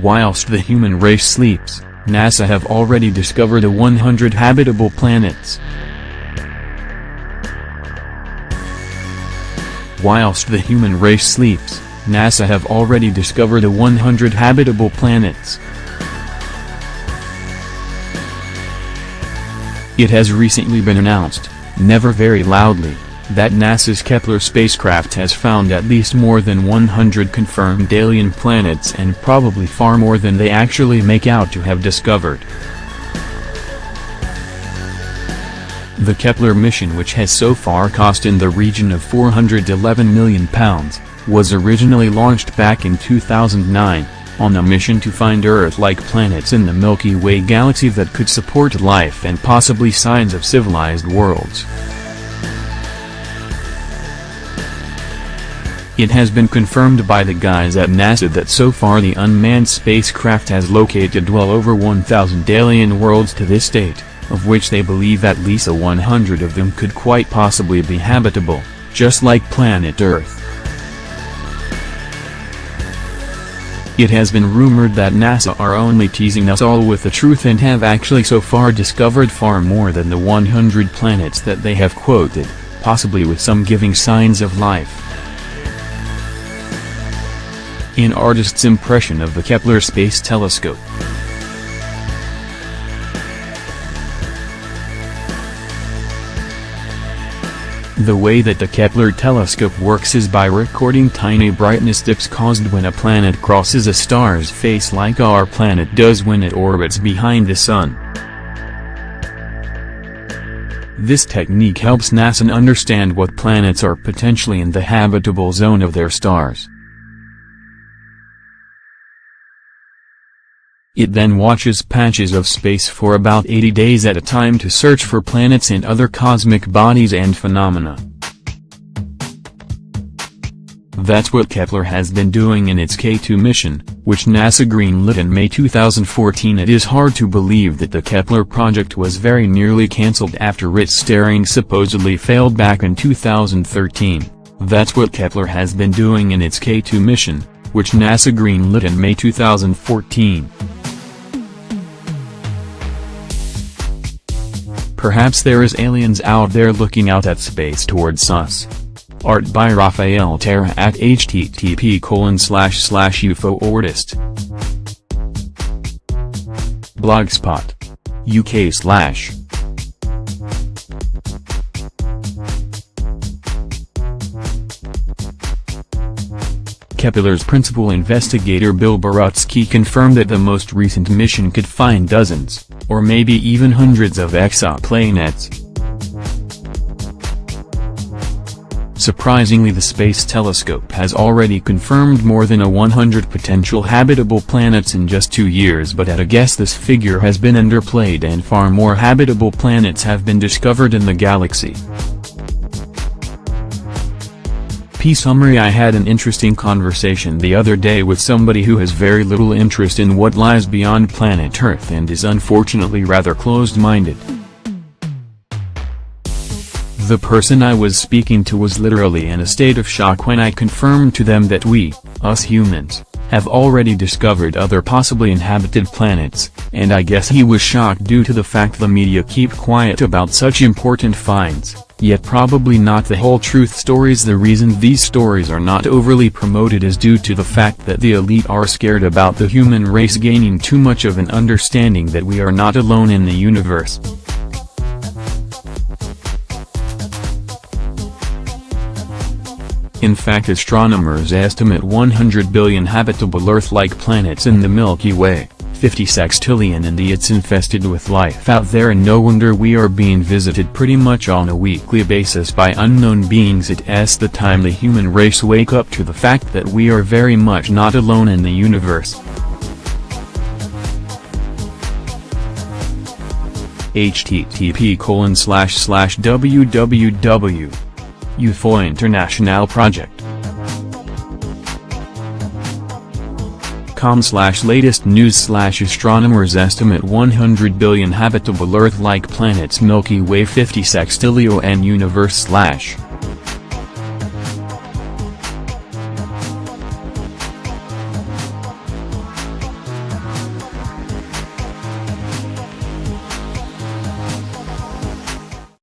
Whilst the human race sleeps, NASA have already discovered 100 habitable planets. Whilst the human race sleeps, NASA have already discovered 100 habitable planets. It has recently been announced, never very loudly, that NASA's Kepler spacecraft has found at least more than 100 confirmed alien planets and probably far more than they actually make out to have discovered. The Kepler mission, which has so far cost in the region of £411 million, was originally launched back in 2009, on a mission to find Earth-like planets in the Milky Way galaxy that could support life and possibly signs of civilized worlds. It has been confirmed by the guys at NASA that so far the unmanned spacecraft has located well over 1,000 alien worlds to this date, of which they believe at least 100 of them could quite possibly be habitable, just like planet Earth. It has been rumored that NASA are only teasing us all with the truth and have actually so far discovered far more than the 100 planets that they have quoted, possibly with some giving signs of life. An artist's impression of the Kepler Space Telescope. The way that the Kepler telescope works is by recording tiny brightness dips caused when a planet crosses a star's face, like our planet does when it orbits behind the Sun. This technique helps NASA understand what planets are potentially in the habitable zone of their stars. It then watches patches of space for about 80 days at a time to search for planets and other cosmic bodies and phenomena. That's what Kepler has been doing in its K2 mission, which NASA greenlit in May 2014. It is hard to believe that the Kepler project was very nearly cancelled after its steering supposedly failed back in 2013. That's what Kepler has been doing in its K2 mission, which NASA greenlit in May 2014. Perhaps there is aliens out there looking out at space towards us. Art by Raphael Terra at http://UFOartist. Blogspot. UK/. Kepler's principal investigator Bill Barutsky confirmed that the most recent mission could find dozens, or maybe even hundreds of exoplanets. Surprisingly, the Space Telescope has already confirmed more than 100 potential habitable planets in just 2 years, but at a guess this figure has been underplayed and far more habitable planets have been discovered in the galaxy. Summary: I had an interesting conversation the other day with somebody who has very little interest in what lies beyond planet Earth and is unfortunately rather closed-minded. The person I was speaking to was literally in a state of shock when I confirmed to them that we, us humans, have already discovered other possibly inhabited planets, and I guess he was shocked due to the fact the media keep quiet about such important finds. Yet probably not the whole truth stories. The reason these stories are not overly promoted is due to the fact that the elite are scared about the human race gaining too much of an understanding that we are not alone in the universe. In fact, astronomers estimate 100 billion habitable Earth-like planets in the Milky Way, 50 sextillion, and it's infested with life out there, and no wonder we are being visited pretty much on a weekly basis by unknown beings. It's the time the human race wake up to the fact that we are very much not alone in the universe. http://www. UFO International Project. latest news / astronomers estimate 100 billion habitable Earth-like planets, Milky Way 50 sextillion, and universe /